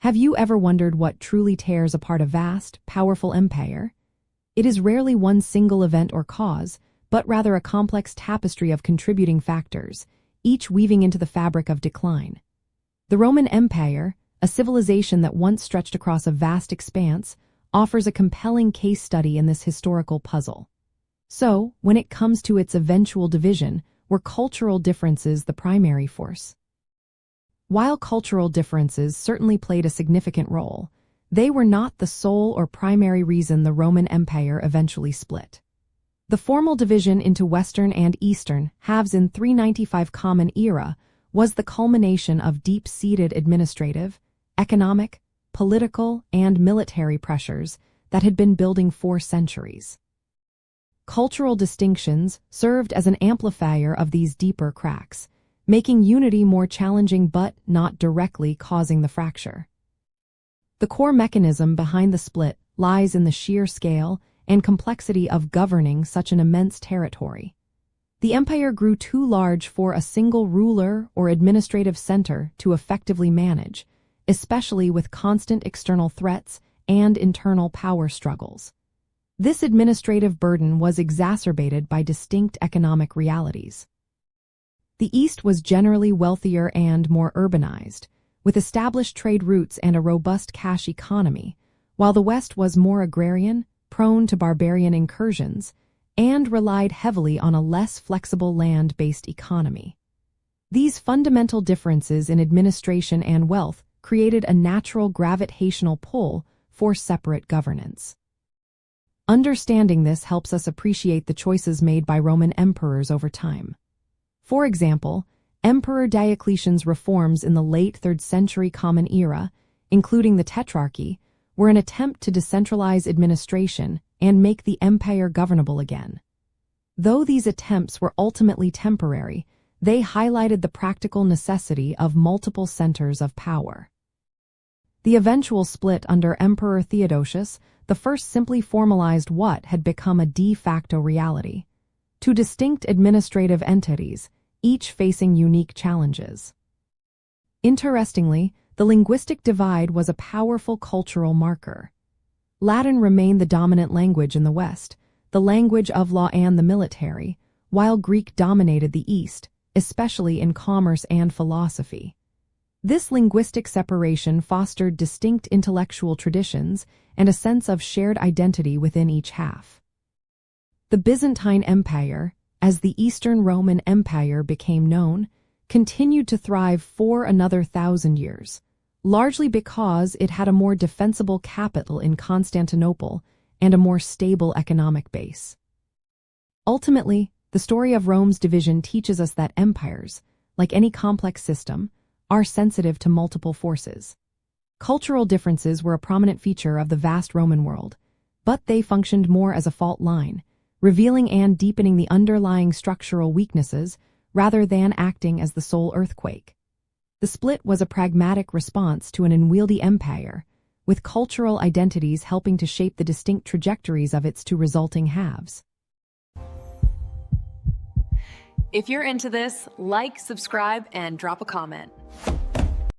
Have you ever wondered what truly tears apart a vast, powerful empire? It is rarely one single event or cause, but rather a complex tapestry of contributing factors, each weaving into the fabric of decline. The Roman Empire, a civilization that once stretched across a vast expanse, offers a compelling case study in this historical puzzle. So, when it comes to its eventual division, were cultural differences the primary force? While cultural differences certainly played a significant role, they were not the sole or primary reason the Roman Empire eventually split. The formal division into Western and Eastern halves in 395 Common Era was the culmination of deep-seated administrative, economic, political, and military pressures that had been building for centuries. Cultural distinctions served as an amplifier of these deeper cracks, making unity more challenging but not directly causing the fracture. The core mechanism behind the split lies in the sheer scale and complexity of governing such an immense territory. The empire grew too large for a single ruler or administrative center to effectively manage, especially with constant external threats and internal power struggles. This administrative burden was exacerbated by distinct economic realities. The East was generally wealthier and more urbanized, with established trade routes and a robust cash economy, while the West was more agrarian, prone to barbarian incursions, and relied heavily on a less flexible land-based economy. These fundamental differences in administration and wealth created a natural gravitational pull for separate governance. Understanding this helps us appreciate the choices made by Roman emperors over time. For example, Emperor Diocletian's reforms in the late 3rd century Common Era, including the Tetrarchy, were an attempt to decentralize administration and make the empire governable again. Though these attempts were ultimately temporary, they highlighted the practical necessity of multiple centers of power. The eventual split under Emperor Theodosius I simply formalized what had become a de facto reality: two distinct administrative entities, each facing unique challenges. Interestingly, the linguistic divide was a powerful cultural marker. Latin remained the dominant language in the West, the language of law and the military, while Greek dominated the East, especially in commerce and philosophy. This linguistic separation fostered distinct intellectual traditions and a sense of shared identity within each half. The Byzantine Empire, as the Eastern Roman Empire became known, continued to thrive for another 1,000 years, largely because it had a more defensible capital in Constantinople and a more stable economic base. Ultimately, the story of Rome's division teaches us that empires, like any complex system, are sensitive to multiple forces. Cultural differences were a prominent feature of the vast Roman world, but they functioned more as a fault line, revealing and deepening the underlying structural weaknesses rather than acting as the sole earthquake. The split was a pragmatic response to an unwieldy empire, with cultural identities helping to shape the distinct trajectories of its two resulting halves. If you're into this, like, subscribe, and drop a comment.